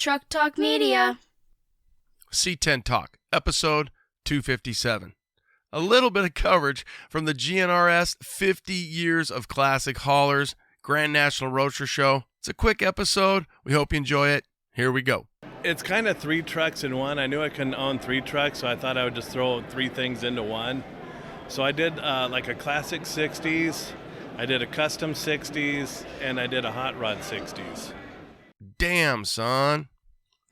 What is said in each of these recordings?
Truck Talk Media. C10 Talk, episode 257. A little bit of coverage from the GNRS 50 Years of Classic Haulers Grand National Roadster Show. It's a quick episode. We hope you enjoy it. Here we go. It's kind of three trucks in one. I knew I couldn't own three trucks, so I thought I would just throw three things into one. So I did like a classic 60s, I did a custom 60s, and I did a hot rod 60s. Damn, son.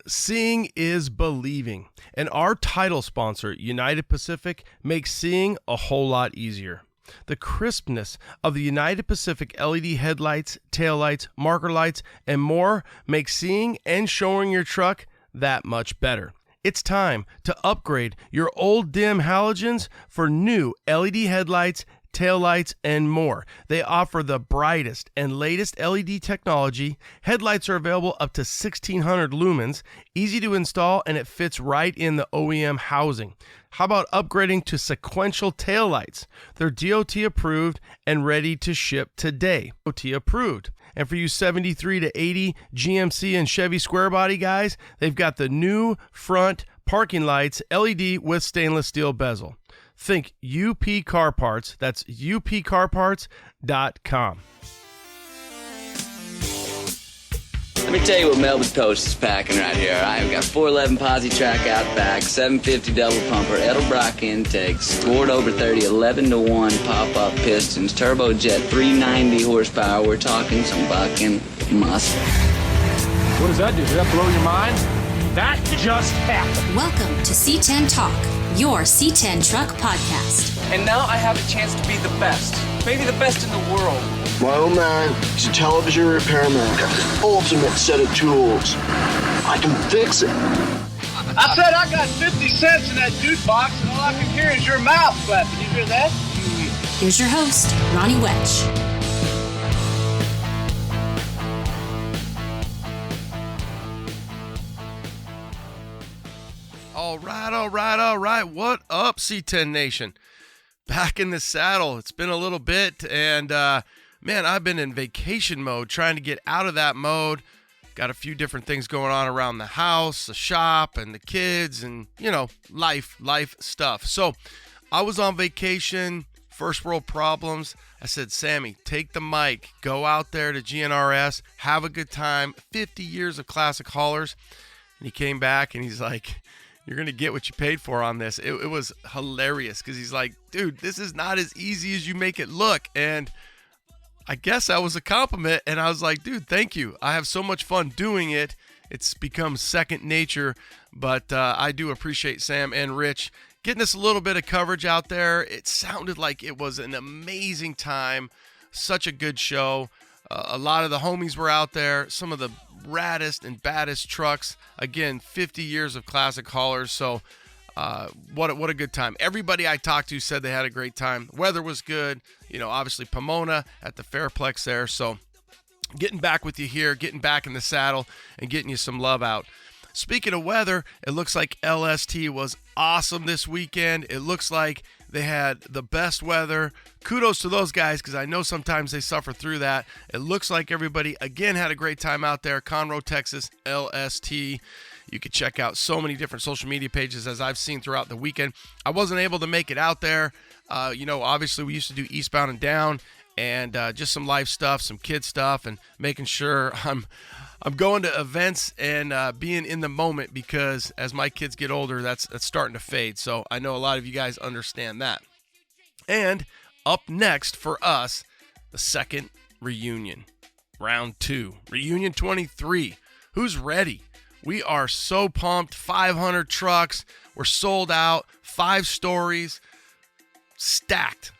Seeing is believing, and our title sponsor, United Pacific, makes seeing a whole lot easier. The crispness of the United Pacific LED headlights, taillights, marker lights, and more makes seeing and showing your truck that much better. It's time to upgrade your old dim halogens for new LED headlights, taillights, and more. They offer the brightest and latest LED technology. Headlights are available up to 1600 lumens, easy to install, and it fits right in the OEM housing. How about upgrading to sequential taillights? They're DOT approved and ready to ship today. DOT approved. And for you 73 to 80 GMC and Chevy square body guys, they've got the new front parking lights, LED with stainless steel bezel. Think UP Car Parts. That's upcarparts.com. Let me tell you what Melba's Toast is packing right here. I've got 411 posi track out back, 750 double pumper, Edelbrock intakes, scored over 30, 11-1 pop-up pistons, turbojet, 390 horsepower. We're talking some bucking muscle. What does that do? Does that blow your mind? That just happened. Welcome to C10 Talk, your C10 truck podcast. And now I have a chance to be the best, maybe the best in the world. My old man is a television repairman. Got the ultimate set of tools. I can fix it. I said I got 50 cents in that jukebox, and all I can hear is your mouth flapping. You hear that? Here's your host, Ronnie Welch. All right. What up, C10 Nation? Back in the saddle. It's been a little bit, and man, I've been in vacation mode, trying to get out of that mode. Got a few different things going on around the house, the shop, and the kids, and, you know, life stuff. So I was on vacation, first world problems. I said, Sammy, take the mic, go out there to GNRS, have a good time, 50 years of classic haulers. And he came back, and he's like, you're going to get what you paid for on this. It was hilarious because he's like, dude, this is not as easy as you make it look. And I guess that was a compliment. And I was like, dude, thank you. I have so much fun doing it. It's become second nature. But I do appreciate Sam and Rich getting us a little bit of coverage out there. It sounded like it was an amazing time. Such a good show. A lot of the homies were out there. Some of the raddest and baddest trucks. Again, 50 years of classic haulers. So what a good time. Everybody I talked to said they had a great time. Weather was good. You know, obviously Pamona at the Fairplex there. So getting back with you here, getting back in the saddle, and getting you some love out. Speaking of weather, it looks like LST was awesome this weekend. It looks like they had the best weather. Kudos to those guys, because I know sometimes they suffer through that. It looks like everybody, again, had a great time out there. Conroe, Texas, LST. You could check out so many different social media pages as I've seen throughout the weekend. I wasn't able to make it out there. You know, obviously we used to do eastbound and down, and just some life stuff, some kid stuff, and making sure I'm going to events and being in the moment, because as my kids get older, that's starting to fade. So I know a lot of you guys understand that. And up next for us, the second reunion, round 2, reunion 23. Who's ready? We are so pumped. 500 trucks. We're sold out. 5 stories. Stacked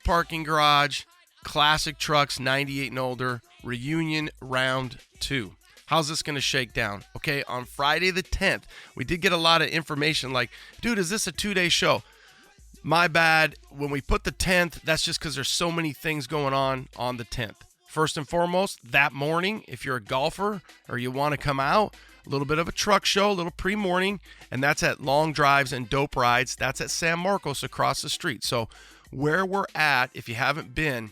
parking garage. Classic trucks, 98 and older. Reunion round 2. How's this going to shake down? Okay, on Friday the 10th, we did get a lot of information like, dude, is this a 2-day show? My bad. When we put the 10th, that's just because there's so many things going on the 10th. First and foremost, that morning, if you're a golfer or you want to come out, a little bit of a truck show, a little pre-morning, and that's at Long Drives and Dope Rides. That's at San Marcos across the street. So where we're at, if you haven't been,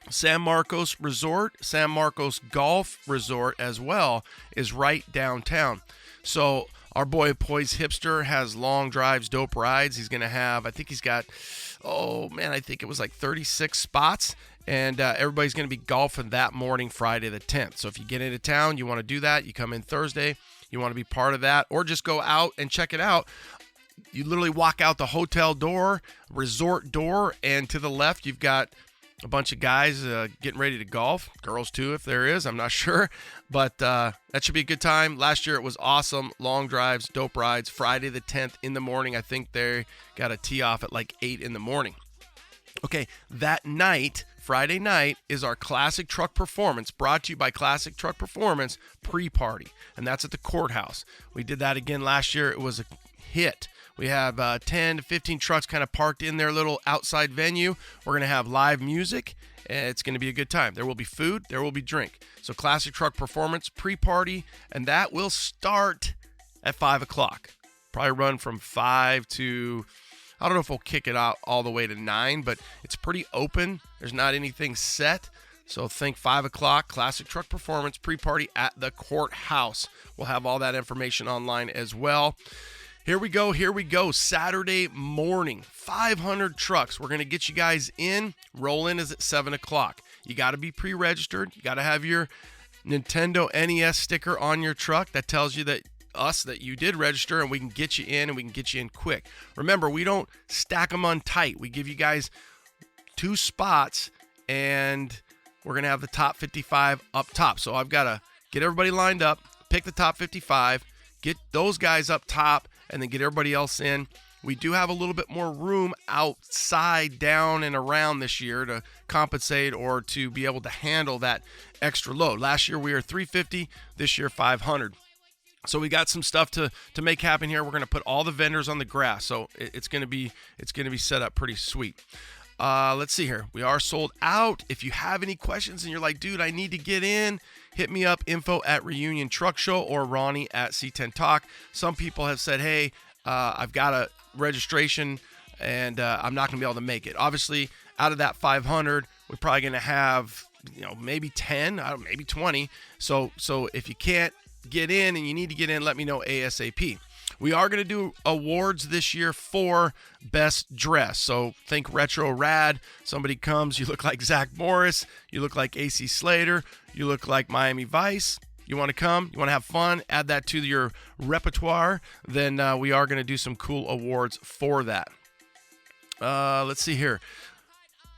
San Marcos Resort, San Marcos Golf Resort as well, is right downtown. So our boy Poise Hipster has long drives, dope rides. He's going to have, I think he's got, I think it was like 36 spots. And everybody's going to be golfing that morning, Friday the 10th. So if you get into town, you want to do that, you come in Thursday, you want to be part of that, or just go out and check it out. You literally walk out the hotel door, resort door, and to the left, you've got a bunch of guys getting ready to golf. Girls too, if there is. I'm not sure. But that should be a good time. Last year it was awesome. Long drives, dope rides. Friday the 10th in the morning. I think they got a tee off at like 8 in the morning. Okay, that night, Friday night, is our Classic Truck Performance, brought to you by Classic Truck Performance pre-party. And that's at the courthouse. We did that again last year. It was a hit. We have 10 to 15 trucks kind of parked in their little outside venue. We're going to have live music. It's going to be a good time. There will be food. There will be drink. So Classic Truck Performance pre-party, and that will start at 5 o'clock. Probably run from 5 to, I don't know if we'll kick it out all the way to 9, but it's pretty open. There's not anything set. So think 5 o'clock, Classic Truck Performance pre-party at the courthouse. We'll have all that information online as well. Here we go. Saturday morning, 500 trucks. We're going to get you guys in. Roll in is at 7 o'clock. You got to be pre-registered. You got to have your Nintendo NES sticker on your truck. That tells you that you did register, and we can get you in, and we can get you in quick. Remember, we don't stack them on tight. We give you guys 2 spots, and we're going to have the top 55 up top. So I've got to get everybody lined up, pick the top 55, get those guys up top, and then get everybody else in. We do have a little bit more room outside, down, and around this year to compensate or to be able to handle that extra load. Last year we were 350, this year 500. So we got some stuff to make happen here. We're going to put all the vendors on the grass, so it's going to be set up pretty sweet. Let's see here. We are sold out. If you have any questions and you're like, dude, I need to get in, hit me up, info@Reunion Truck Show or Ronnie at C10 Talk. Some people have said, hey, I've got a registration and I'm not going to be able to make it. Obviously, out of that 500, we're probably going to have, maybe 10, maybe 20. So if you can't get in and you need to get in, let me know ASAP. We are going to do awards this year for best dress. So think retro rad. Somebody comes, you look like Zach Morris, you look like AC Slater, you look like Miami Vice. You want to come, you want to have fun, add that to your repertoire, then we are going to do some cool awards for that. Let's see here.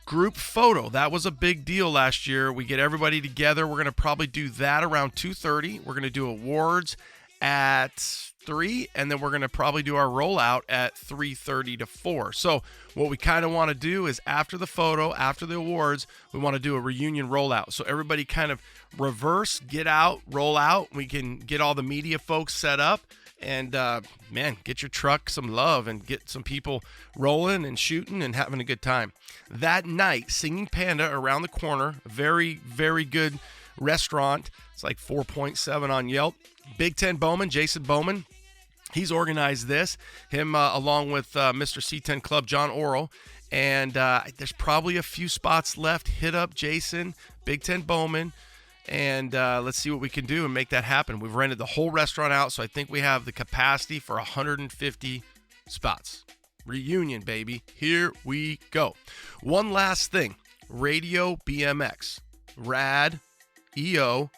Group photo. That was a big deal last year. We get everybody together. We're going to probably do that around 2:30. We're going to do awards at 3, and then we're going to probably do our rollout at 3:30 to 4. So what we kind of want to do is after the photo, after the awards, we want to do a reunion rollout. So everybody kind of reverse, get out, roll out. We can get all the media folks set up and, get your truck some love and get some people rolling and shooting and having a good time. That night, Singing Panda around the corner, very, very good restaurant. It's like 4.7 on Yelp. Big Ten Bowman, Jason Bowman, he's organized this. Him along with Mr. C10 Club, John Orrell. And there's probably a few spots left. Hit up Jason, Big Ten Bowman, and let's see what we can do and make that happen. We've rented the whole restaurant out, so I think we have the capacity for 150 spots. Reunion, baby. Here we go. One last thing. Radio BMX. Rad EO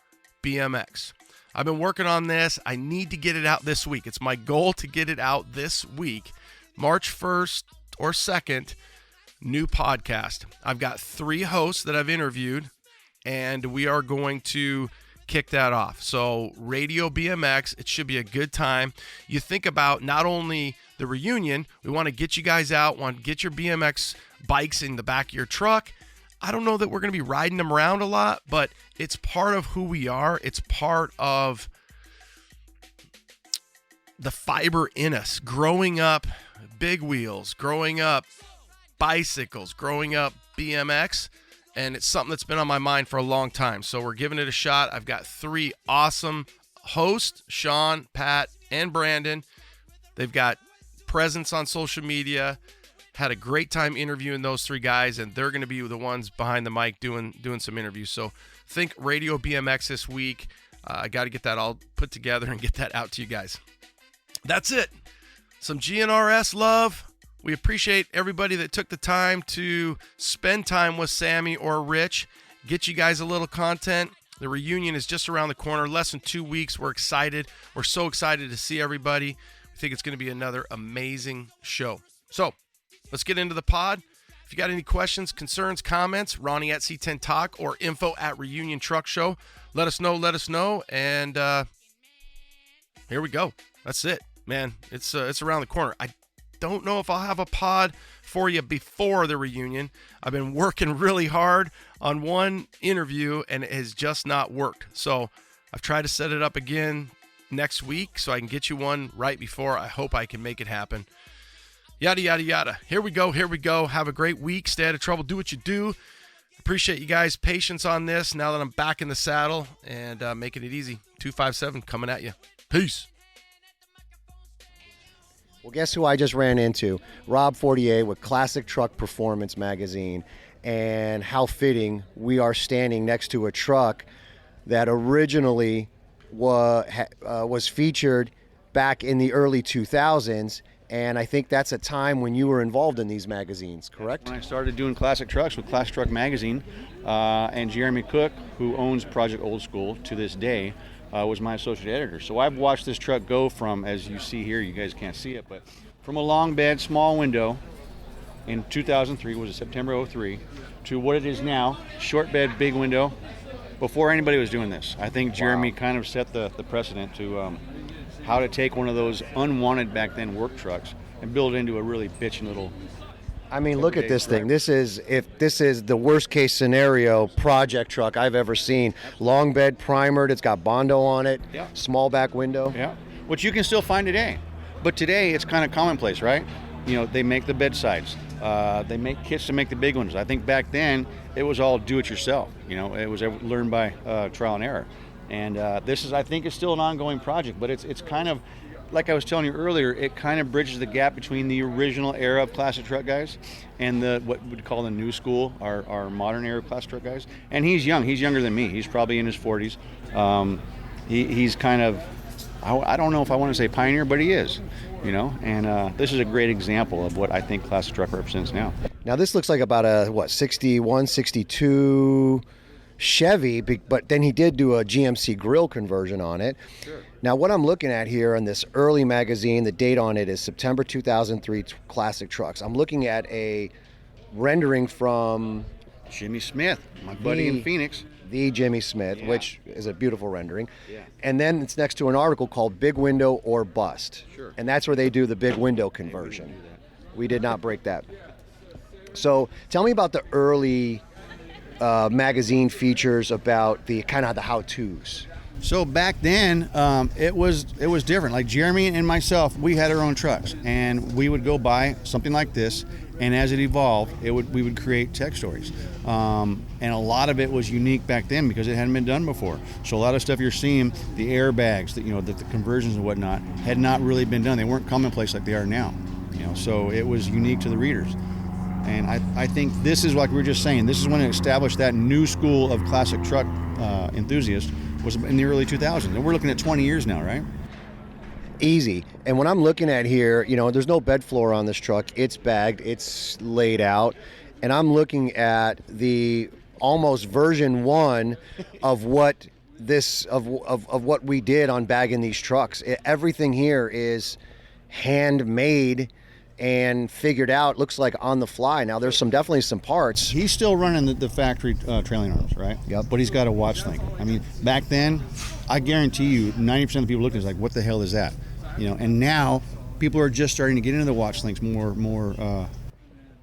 BMX. I've been working on this. I need to get it out this week. It's my goal to get it out this week. March 1st or 2nd, new podcast. I've got 3 hosts that I've interviewed, and we are going to kick that off. So Radio BMX, it should be a good time. You think about not only the reunion, we want to get you guys out, want to get your BMX bikes in the back of your truck. I don't know that we're going to be riding them around a lot, but it's part of who we are. It's part of the fiber in us. Growing up big wheels, growing up bicycles, growing up BMX, and it's something that's been on my mind for a long time. So we're giving it a shot. I've got 3 awesome hosts, Sean, Pat, and Brandon. They've got presence on social media, Had a great time interviewing those 3 guys, and they're going to be the ones behind the mic doing some interviews. So think Radio BMX this week. I got to get that all put together and get that out to you guys. That's it. Some GNRS love. We appreciate everybody that took the time to spend time with Sammy or Rich, get you guys a little content. The reunion is just around the corner, less than 2 weeks. We're excited. We're so excited to see everybody. We think it's going to be another amazing show. So let's get into the pod. If you got any questions, concerns, comments, Ronnie at C10 Talk or info at Reunion Truck Show, let us know. And here we go. That's it, man. It's around the corner. I don't know if I'll have a pod for you before the reunion. I've been working really hard on one interview, and it has just not worked. So I've tried to set it up again next week so I can get you one right before. I hope I can make it happen. Yada, yada, yada. Here we go. Have a great week. Stay out of trouble. Do what you do. Appreciate you guys' patience on this now that I'm back in the saddle and making it easy. 257 coming at you. Peace. Well, guess who I just ran into? Rob 48 with Classic Truck Performance magazine, and how fitting we are standing next to a truck that originally was featured back in the early 2000s, and I think that's a time when you were involved in these magazines, correct? When I started doing classic trucks with Classic Truck Magazine, and Jeremy Cook, who owns Project Old School to this day, was my associate editor. So I've watched this truck go from, as you see here, you guys can't see it, but from a long bed, small window in 2003, was it September 03, to what it is now, short bed, big window, before anybody was doing this. I think Jeremy kind of set the precedent to how to take one of those unwanted back then work trucks and build it into a really bitchin' little. I mean, look at this thing. This is the worst case scenario project truck I've ever seen. Long bed, primered, it's got Bondo on it, small back window. Yeah, which you can still find today. But today it's kind of commonplace, right? You know, they make the bed sides. They make kits to make the big ones. I think back then it was all do it yourself. You know, it was learned by trial and error. And this is, I think, is still an ongoing project, but it's kind of, like I was telling you earlier, it kind of bridges the gap between the original era of classic truck guys and what we'd call the new school, our modern era of classic truck guys. And he's young. He's younger than me. He's probably in his 40s. He's kind of, I don't know if I want to say pioneer, but he is, you know. And this is a great example of what I think classic truck represents now. Now this looks like about a 61, 62 Chevy, but then he did do a GMC grill conversion on it. Sure. Now what I'm looking at here in this early magazine, the date on it is September 2003 Classic Trucks. I'm looking at a rendering from Jimmy Smith, my buddy in Phoenix. The Jimmy Smith, which is a beautiful rendering. Yeah. And then it's next to an article called Big Window or Bust. Sure. And that's where they do the big window conversion. We did not break that. So tell me about the early magazine features, about the kind of the how-tos. So back then, it was different. Like Jeremy and myself, we had our own trucks, and we would go buy something like this, and as it evolved, we would create tech stories. And a lot of it was unique back then because it hadn't been done before. So a lot of stuff you're seeing, the airbags, the conversions and whatnot, had not really been done. They weren't commonplace like they are now. You know, so it was unique to the readers. And I think this is, like we were just saying, this is when it established that new school of classic truck enthusiasts, was in the early 2000s. And we're looking at 20 years now, right? Easy. And when I'm looking at here, there's no bed floor on this truck. It's bagged, it's laid out. And I'm looking at the almost version 1 of what what we did on bagging these trucks. Everything here is handmade and figured out, looks like on the fly. Now there's definitely some parts. He's still running the factory trailing arms, right? Yep. But he's got a watch link. I mean, back then, I guarantee you 90% of the people looking is like, what the hell is that? And now people are just starting to get into the watch links more.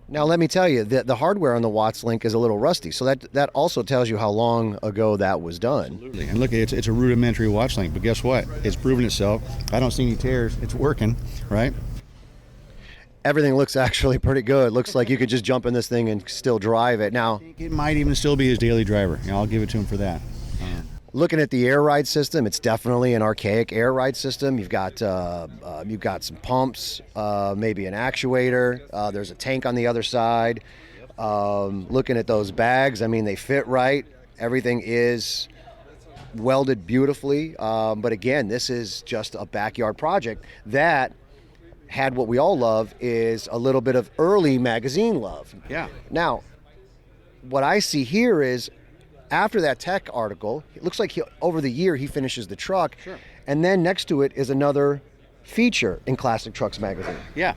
Now let me tell you, the hardware on the watch link is a little rusty, so that also tells you how long ago that was done. Absolutely. And look, it's a rudimentary watch link, but guess what? It's proven itself. I don't see any tears. It's working, right? Everything looks actually pretty good. Looks like you could just jump in this thing and still drive it. Now, I think it might even still be his daily driver. I'll give it to him for that. Looking at the air ride system, it's definitely an archaic air ride system. You've got some pumps, maybe an actuator. There's a tank on the other side. Looking at those bags, I mean, they fit right. Everything is welded beautifully. But again, this is just a backyard project that had what we all love is a little bit of early magazine love. Yeah. Now, what I see here is after that tech article, it looks like over the year he finishes the truck. Sure. And then next to it is another feature in Classic Trucks magazine. Yeah.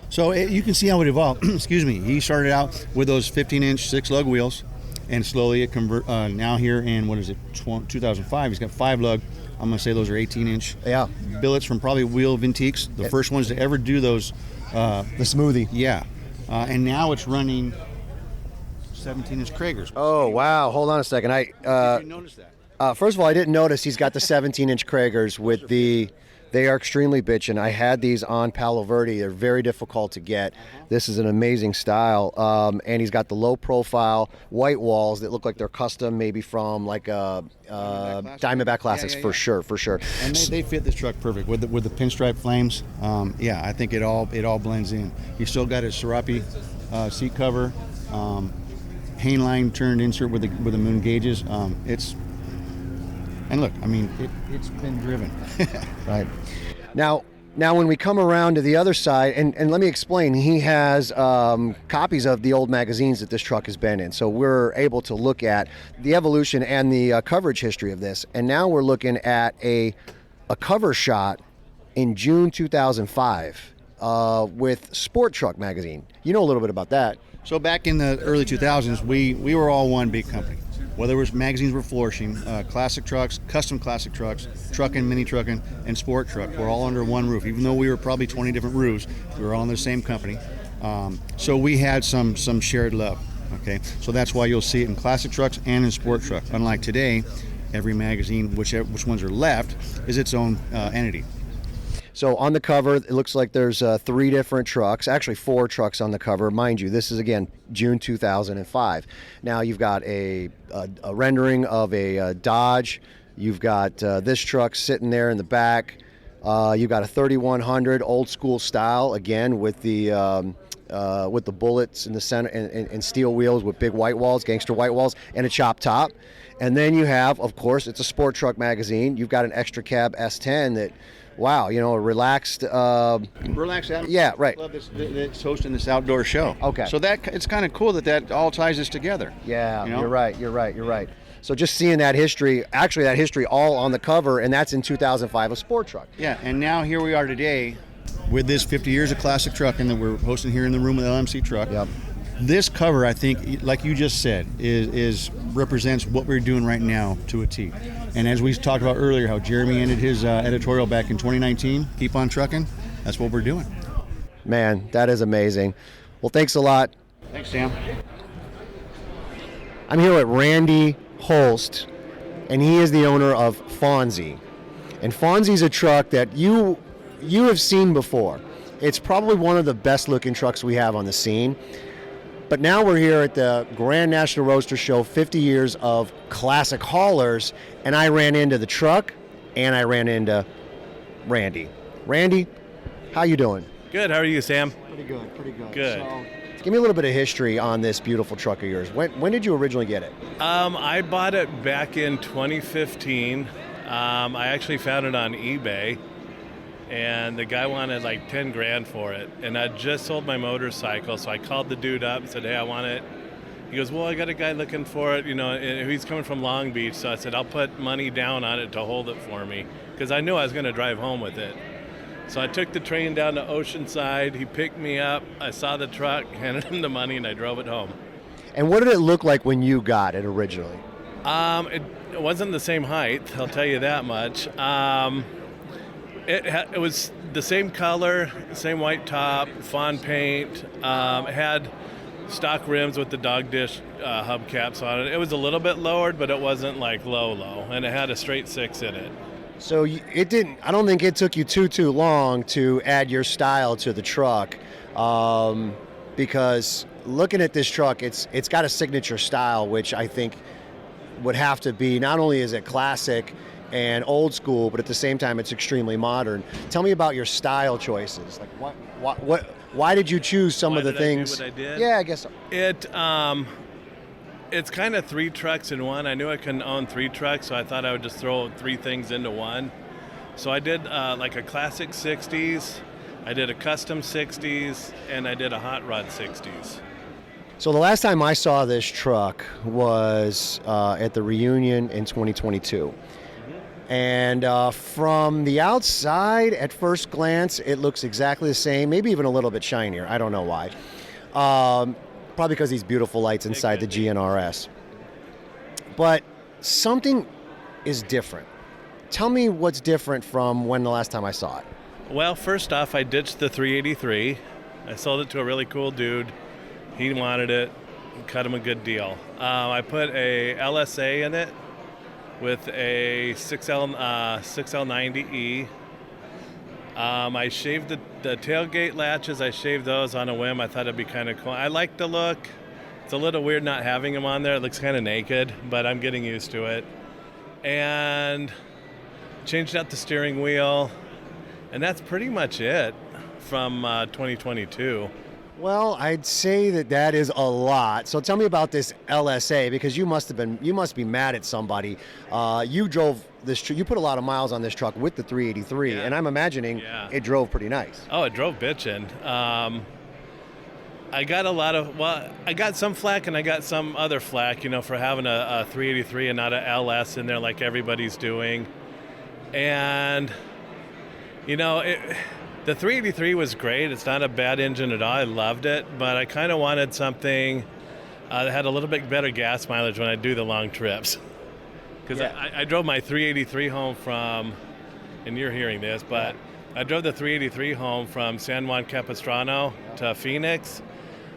So you can see how it evolved. Excuse me. He started out with those 15-inch 6-lug wheels, and slowly it now here in, 2005, he's got 5-lug. I'm going to say those are 18-inch billets from probably Wheel Vintiques, the first ones to ever do those. The smoothie. Yeah. And now it's running 17-inch Kragers. Oh, wow. Hold on a second. Did you notice that? First of all, I didn't notice he's got the 17-inch Kragers with they are extremely bitchin'. I had these on Palo Verde. They're very difficult to get. This is an amazing style. And he's got the low profile white walls that look like they're custom, maybe from like a Diamondback Classics. For sure. And they fit this truck perfect with the pinstripe flames. I think it all blends in. He's still got his Serape seat cover, Hainline turned insert with the moon gauges. And look, I mean, it's been driven. Right. Now when we come around to the other side, and let me explain, he has copies of the old magazines that this truck has been in. So we're able to look at the evolution and the coverage history of this. And now we're looking at a cover shot in June 2005 with Sport Truck magazine. You know a little bit about that. So back in the early 2000s, we were all one big company. Whether it was magazines were flourishing, classic trucks, custom classic trucks, trucking, mini trucking, and sport truck were all under one roof. Even though we were probably 20 different roofs, we were all in the same company. So we had some shared love. Okay, so that's why you'll see it in classic trucks and in sport truck. Unlike today, every magazine, which ones are left, is its own entity. So on the cover, it looks like there's 3 different trucks, actually 4 trucks on the cover. Mind you, this is, again, June 2005. Now you've got a rendering of a Dodge. You've got this truck sitting there in the back. You've got a 3100 old school style, again, with the bullets in the center and steel wheels with big white walls, gangster white walls, and a chop top. And then you have, of course, it's a sport truck magazine. You've got an extra cab S10 that, wow, a relaxed... Relaxed atmosphere. Yeah, right. That's hosting this outdoor show. Okay. So it's kind of cool that all ties us together. Yeah, You're right. So just seeing that history all on the cover, and that's in 2005, a sport truck. Yeah, and now here we are today with this 50 years of classic trucking that we're hosting here in the room with LMC truck. Yep. This cover, I think, like you just said, is represents what we're doing right now to a T. And as we talked about earlier, how Jeremy ended his editorial back in 2019, keep on trucking, that's what we're doing. Man, that is amazing. Well, thanks a lot. Thanks, Sam. I'm here with Randy Holst, and he is the owner of Fonzie. And Fonzie's a truck that you have seen before. It's probably one of the best looking trucks we have on the scene. But now we're here at the Grand National Roadster Show, 50 years of classic haulers, and I ran into the truck, and I ran into Randy. Randy, how you doing? Good. How are you, Sam? Pretty good. Good. So, give me a little bit of history on this beautiful truck of yours. When did you originally get it? I bought it back in 2015. I actually found it on eBay. And the guy wanted like 10 grand for it. And I just sold my motorcycle, so I called the dude up and said, hey, I want it. He goes, well, I got a guy looking for it, and he's coming from Long Beach. So I said, I'll put money down on it to hold it for me, because I knew I was going to drive home with it. So I took the train down to Oceanside. He picked me up. I saw the truck, handed him the money, and I drove it home. And what did it look like when you got it originally? It wasn't the same height, I'll tell you that much. It was the same color, same white top, fawn paint. It had stock rims with the dog dish hubcaps on it. It was a little bit lowered, but it wasn't like low, and it had a straight 6 in it. So I don't think it took you too long to add your style to the truck, because looking at this truck, it's got a signature style, which I think would have to be, not only is it classic and old school, but at the same time it's extremely modern. Tell me about your style choices. Like why did you choose some of the things? What I did? Yeah, I guess so. It's kind of 3 trucks in one. I knew I couldn't own 3 trucks, so I thought I would just throw 3 things into one. So I did like a classic 60s, I did a custom 60s, and I did a hot rod 60s. So the last time I saw this truck was at the reunion in 2022. And from the outside, at first glance, it looks exactly the same, maybe even a little bit shinier. I don't know why. Probably because these beautiful lights inside the GNRS. But something is different. Tell me what's different from when the last time I saw it. Well, first off, I ditched the 383. I sold it to a really cool dude. He wanted it, cut him a good deal. I put a LSA in it with a 6L90E. I shaved the tailgate latches. I shaved those on a whim. I thought it'd be kind of cool. I like the look. It's a little weird not having them on there. It looks kind of naked, but I'm getting used to it. And changed out the steering wheel. And that's pretty much it from 2022. Well, I'd say that is a lot. So tell me about this LSA, because you must be mad at somebody. You drove this. You put a lot of miles on this truck with the 383, and I'm imagining it drove pretty nice. Oh, it drove bitchin'. I got I got some flack and I got some other flack, for having a 383 and not a LS in there like everybody's doing. And, the 383 was great. It's not a bad engine at all. I loved it, but I kind of wanted something that had a little bit better gas mileage when I do the long trips. Because I drove my 383 home from, and you're hearing this, but I drove the 383 home from San Juan Capistrano to Phoenix.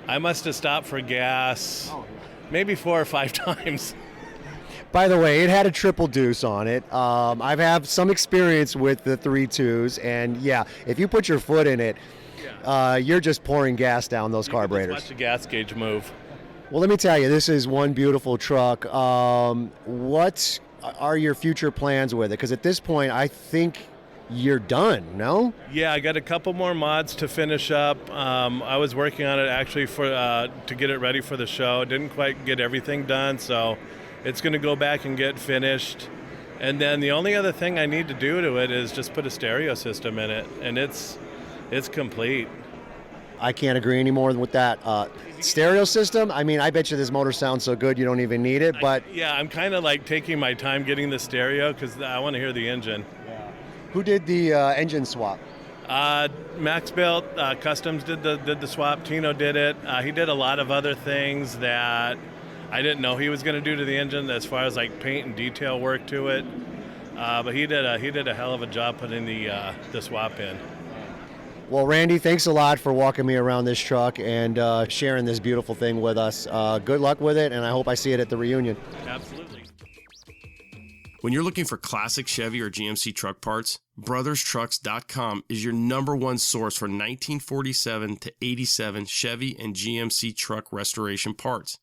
I must have stopped for gas maybe 4 or 5 times. By the way, it had a triple deuce on it. I've had some experience with the 3.2s, and if you put your foot in it, you're just pouring gas down those carburetors. Watch the gas gauge move. Well, let me tell you, this is one beautiful truck. What are your future plans with it? Because at this point, I think you're done, no? Yeah, I got a couple more mods to finish up. I was working on it actually to get it ready for the show. Didn't quite get everything done, so it's going to go back and get finished. And then the only other thing I need to do to it is just put a stereo system in it, and it's complete. I can't agree anymore with that. Stereo system, I mean, I bet you this motor sounds so good you don't even need it, but... I'm kind of like taking my time getting the stereo because I want to hear the engine. Who did the engine swap? Max Built, Customs did the swap. Tino did it. He did a lot of other things that I didn't know he was going to do to the engine as far as like paint and detail work to it. But he did a hell of a job putting the swap in. Well, Randy, thanks a lot for walking me around this truck and sharing this beautiful thing with us. Good luck with it, and I hope I see it at the reunion. Absolutely. When you're looking for classic Chevy or GMC truck parts, BrothersTrucks.com is your #1 source for 1947 to 87 Chevy and GMC truck restoration parts.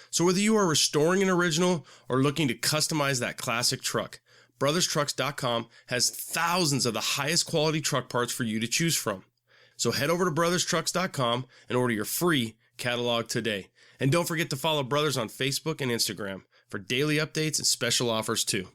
So whether you are restoring an original or looking to customize that classic truck, BrothersTrucks.com has thousands of the highest quality truck parts for you to choose from. So head over to BrothersTrucks.com and order your free catalog today. And don't forget to follow Brothers on Facebook and Instagram for daily updates and special offers too.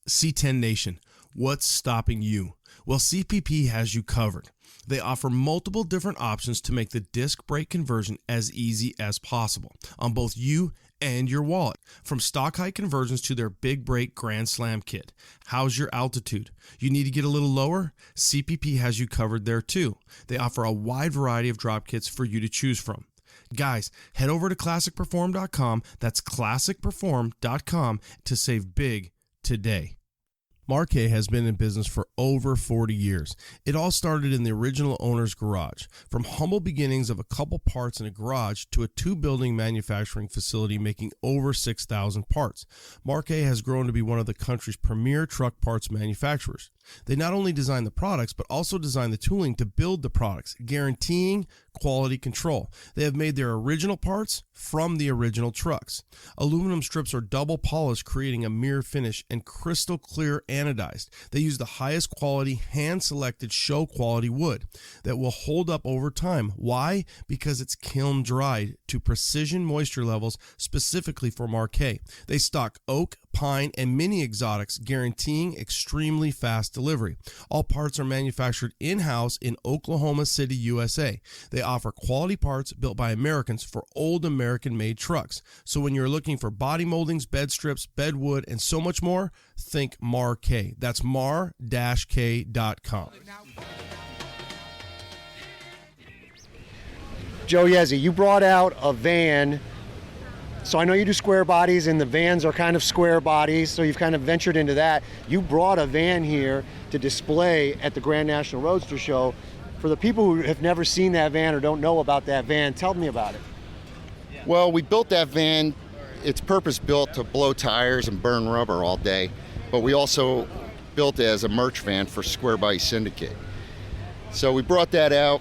C10 Nation, what's stopping you? Well, CPP has you covered. They offer multiple different options to make the disc brake conversion as easy as possible on both you and your wallet. From stock height conversions to their Big Brake Grand Slam kit. How's your altitude? You need to get a little lower? CPP has you covered there too. They offer a wide variety of drop kits for you to choose from. Guys, head over to ClassicPerform.com. That's ClassicPerform.com to save big today. Marquet has been in business for over 40 years. It all started in the original owner's garage. From humble beginnings of a couple parts in a garage to a 2-building manufacturing facility making over 6,000 parts, Marquet has grown to be one of the country's premier truck parts manufacturers. They not only design the products, but also design the tooling to build the products, guaranteeing quality control. They have made their original parts from the original trucks. Aluminum strips are double polished, creating a mirror finish, and crystal clear anodized. They use the highest quality, hand-selected show quality wood that will hold up over time. Why? Because it's kiln dried to precision moisture levels specifically for Marquet. They stock oak, pine, and mini exotics, guaranteeing extremely fast delivery. All parts are manufactured in-house in Oklahoma City, USA. They offer quality parts built by Americans for old American-made trucks. So when you're looking for body moldings, bed strips, bed wood, and so much more, think Marquet. That's mar-k.com. Joe Yezzi, you brought out a van. So I know you do square bodies, and the vans are kind of square bodies, so you've kind of ventured into that. You brought a van here to display at the Grand National Roadster Show. For the people who have never seen that van or don't know about that van, tell me about it. Well, we built that van. It's purpose-built to blow tires and burn rubber all day, but we also built it as a merch van for Square Body Syndicate. So we brought that out.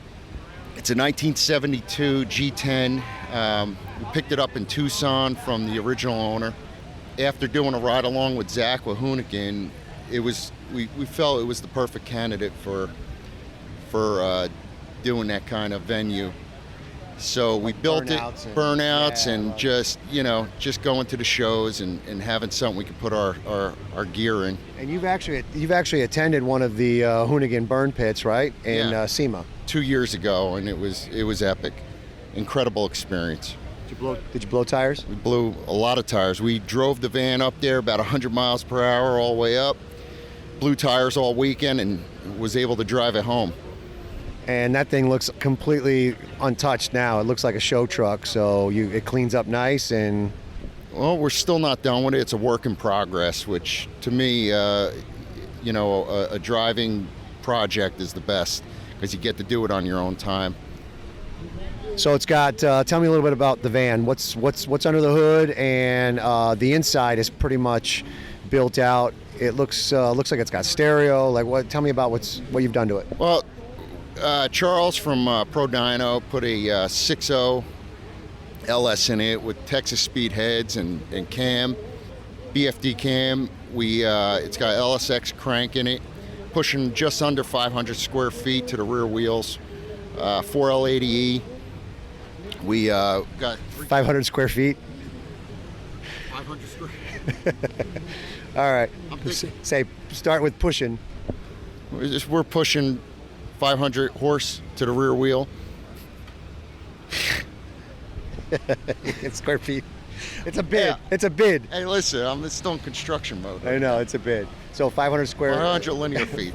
It's a 1972 G10. We picked it up in Tucson from the original owner. After doing a ride along with Zach Hoonigan, we felt it was the perfect candidate for doing that kind of venue. So we built it, burnouts, and just going to the shows and having something we could put our gear in. And you've actually attended one of the Hoonigan burn pits, right? In SEMA. 2 years ago, and it was epic. Incredible experience. Did you blow tires? We blew a lot of tires. We drove the van up there about 100 miles per hour all the way up, blew tires all weekend, and was able to drive it home. And that thing looks completely untouched now. It looks like a show truck, so it cleans up nice. And well, we're still not done with it. It's a work in progress, which to me, a driving project is the best because you get to do it on your own time. So it's got. Tell me a little bit about the van. What's under the hood, and the inside is pretty much built out. It looks like it's got stereo. Like what? Tell me about what you've done to it. Well, Charles from Pro Dyno put a 6.0 LS in it with Texas Speed heads and cam, BFD cam. It's got LSX crank in it, pushing just under 500 square feet to the rear wheels. 4L80E. We got 500 square feet. 500 square. All right. Say start with pushing. We're pushing 500 horse to the rear wheel. It's square feet. It's a bid. Yeah. It's a bid. Hey, listen, I'm still in construction mode. I know, it's a bid. So 500 square. 500 linear feet.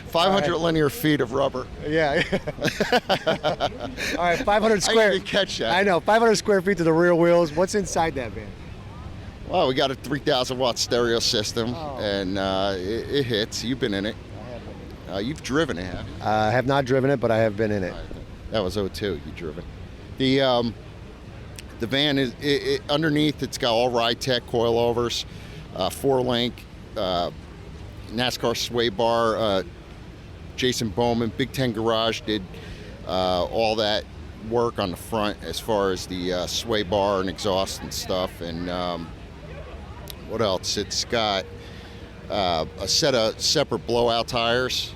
500 linear feet of rubber. Yeah. All right, 500 square. I didn't catch that. I know, 500 square feet to the rear wheels. What's inside that van? Well, we got a 3,000 watt stereo system, and it hits. You've been in it. I have been. You've driven it, haven't you? I have not driven it, but I have been in it. That was 02. You driven. The van is underneath. It's got all ride tech coilovers, 4-link, NASCAR sway bar. Jason Bowman, Big Ten Garage did all that work on the front as far as the sway bar and exhaust and stuff. And what else? It's got a set of separate blowout tires,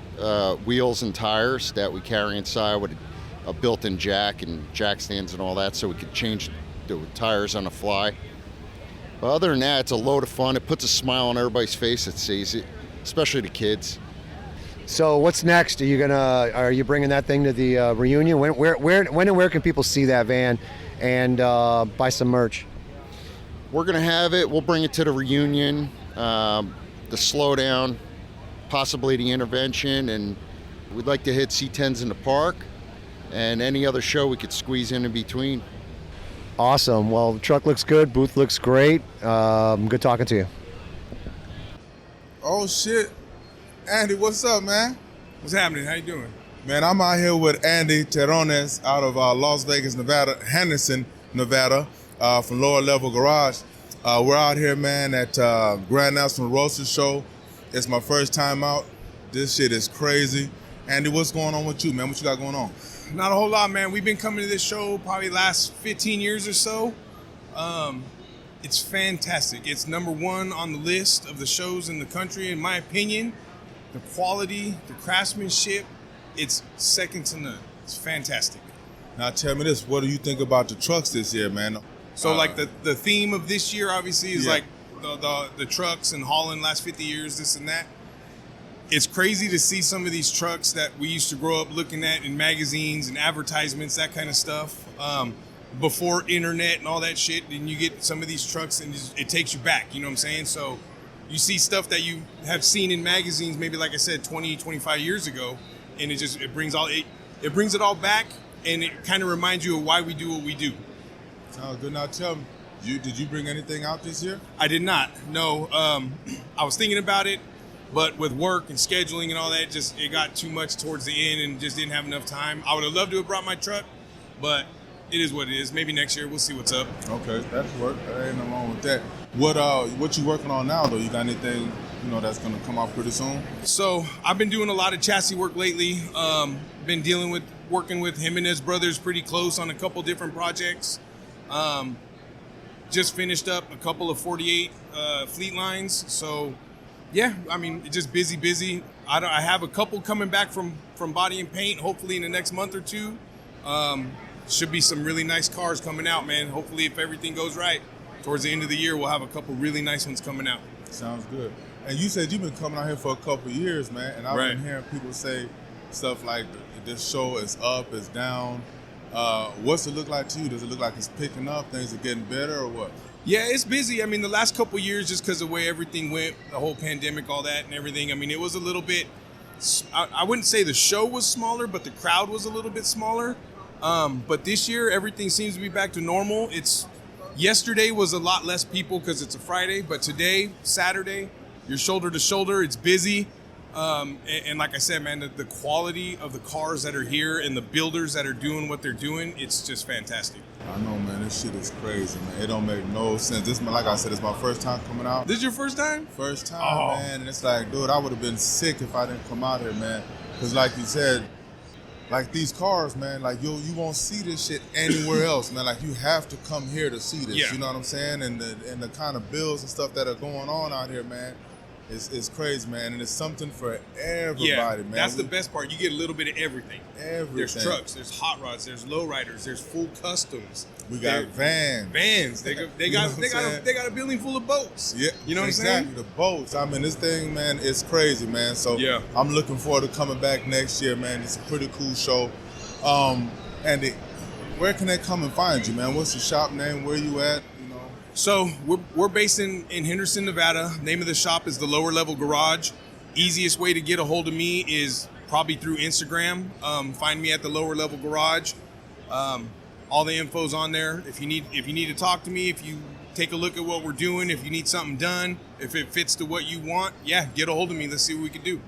wheels and tires that we carry inside with a built-in jack and jack stands and all that, so we could change the tires on the fly. But other than that, it's a load of fun. It puts a smile on everybody's face that sees it, especially the kids. So what's next? Are you bringing that thing to the reunion? When and where can people see that van and buy some merch? We're gonna have it. We'll bring it to the reunion, the slowdown, possibly the intervention, and we'd like to hit C10s in the park and any other show we could squeeze in between. Awesome. Well, the truck looks good. Booth looks great. Good talking to you. Oh shit. Andy, what's up, man? What's happening? How you doing? Man, I'm out here with Andy Terrones out of Las Vegas, Nevada, Henderson, Nevada, from Lower Level Garage. We're out here, man, at Grand National Roadster Show. It's my first time out. This shit is crazy. Andy, what's going on with you, man? What you got going on? Not a whole lot, man. We've been coming to this show probably the last 15 years or so. It's fantastic. It's number one on the list of the shows in the country, in my opinion. The quality, the craftsmanship, it's second to none. It's fantastic. Now tell me this, what do you think about the trucks this year, man? So like the theme of this year obviously is like the trucks and hauling last 50 years, this and that. It's crazy to see some of these trucks that we used to grow up looking at in magazines and advertisements, that kind of stuff. Before internet and all that shit, and you get some of these trucks and it takes you back, you know what I'm saying? So you see stuff that you have seen in magazines, maybe like I said, 20, 25 years ago, and it brings it all back, and it kind of reminds you of why we do what we do. Sounds good. Now tell me, did you bring anything out this year? I did not, no. I was thinking about it, but with work and scheduling and all that, it got too much towards the end and just didn't have enough time. I would have loved to have brought my truck, but it is what it is. Maybe next year, we'll see what's up. Okay, that's work. There ain't no wrong with that. What you working on now, though? You got anything, that's going to come out pretty soon? So I've been doing a lot of chassis work lately. Been working with Jimenez Brothers pretty close on a couple different projects. Just finished up a couple of 48 fleet lines. So yeah, I mean, just busy. I have a couple coming back from body and paint, hopefully in the next month or two. Should be some really nice cars coming out, man. Hopefully, if everything goes right, towards the end of the year, we'll have a couple really nice ones coming out. Sounds good. And you said you've been coming out here for a couple of years, man. And I've been hearing people say stuff like this show is up, is down. What's it look like to you? Does it look like it's picking up? Things are getting better or what? Yeah, it's busy. I mean, the last couple of years, just because of the way everything went, the whole pandemic, all that and everything, I mean, it was a little bit, I wouldn't say the show was smaller, but the crowd was a little bit smaller. But this year, everything seems to be back to normal. Yesterday was a lot less people because it's a Friday, but today, Saturday, you're shoulder to shoulder. It's busy. And like I said, man, the quality of the cars that are here and the builders that are doing what they're doing, it's just fantastic. I know, man. This shit is crazy, man. It don't make no sense. Like I said, it's my first time coming out. This is your first time? First time, man. And it's like, dude, I would have been sick if I didn't come out here, man. Because like you said, like these cars, man, like you won't see this shit anywhere else, man. Like you have to come here to see this. You know what I'm saying? And the kind of bills and stuff that are going on out here, man, it's crazy, man. And it's something for everybody, man. That's the best part. You get a little bit of everything. Everything. There's trucks, there's hot rods, there's lowriders, there's full customs. We got vans. They got a building full of boats. Yeah, you know what I'm saying? The boats. I mean, this thing, man, it's crazy, man. So I'm looking forward to coming back next year, man. It's a pretty cool show. And where can they come and find you, man? What's the shop name? Where you at? So we're based in Henderson, Nevada. Name of the shop is the Lower Level Garage. Easiest way to get a hold of me is probably through Instagram. Find me at the Lower Level Garage. All the info's on there. If you need to talk to me, if you take a look at what we're doing, if you need something done, if it fits to what you want, get a hold of me. Let's see what we can do.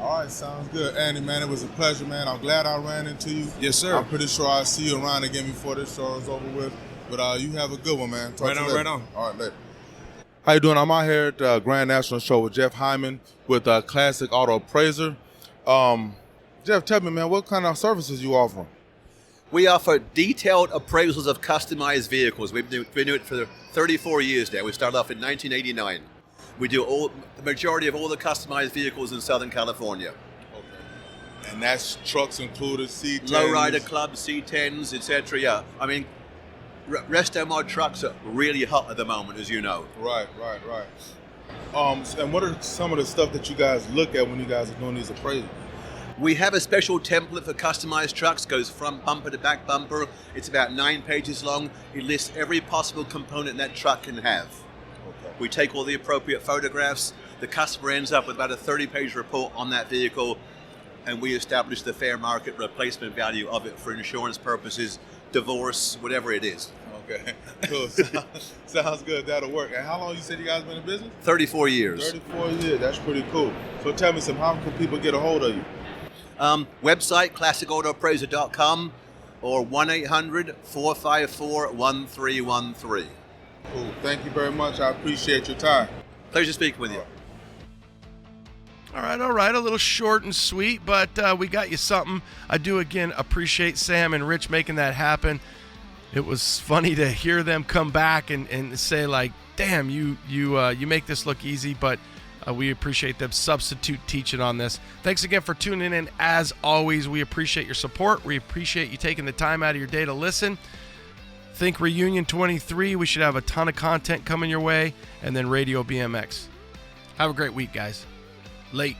All right, sounds good. Andy, man, it was a pleasure, man. I'm glad I ran into you. Yes, sir. I'm pretty sure I'll see you around again before this show is over with. But you have a good one, man. Talk to you later. Right on. All right, later. How you doing? I'm out here at the Grand National Show with Jeff Hyman with Classic Auto Appraiser. Jeff, tell me, man, what kind of services you offer? We offer detailed appraisals of customized vehicles. We've been doing it for 34 years now. We started off in 1989. We do the majority of all the customized vehicles in Southern California. Okay. And that's trucks included, C10s? Lowrider clubs, C10s, etc. Yeah. I mean, resto mod trucks are really hot at the moment, as you know. Right. And what are some of the stuff that you guys look at when you guys are doing these appraisals? We have a special template for customized trucks, goes front bumper to back bumper. It's about 9 pages long. It lists every possible component that truck can have. Okay. We take all the appropriate photographs. The customer ends up with about a 30-page report on that vehicle, and we establish the fair market replacement value of it for insurance purposes, divorce, whatever it is. Okay, cool. Sounds good. That'll work. And how long you said you guys been in business? 34 years. 34 years. That's pretty cool. So tell me how can people get a hold of you? Website, classicautoappraiser.com or 1-800-454-1313. Cool. Thank you very much. I appreciate your time. Pleasure speaking with you. All right. A little short and sweet, but we got you something. I do, again, appreciate Sam and Rich making that happen. It was funny to hear them come back and say, like, damn, you make this look easy, but we appreciate them substitute teaching on this. Thanks again for tuning in. As always, we appreciate your support. We appreciate you taking the time out of your day to listen. Think Reunion 23. We should have a ton of content coming your way, and then Radio BMX. Have a great week, guys. Late.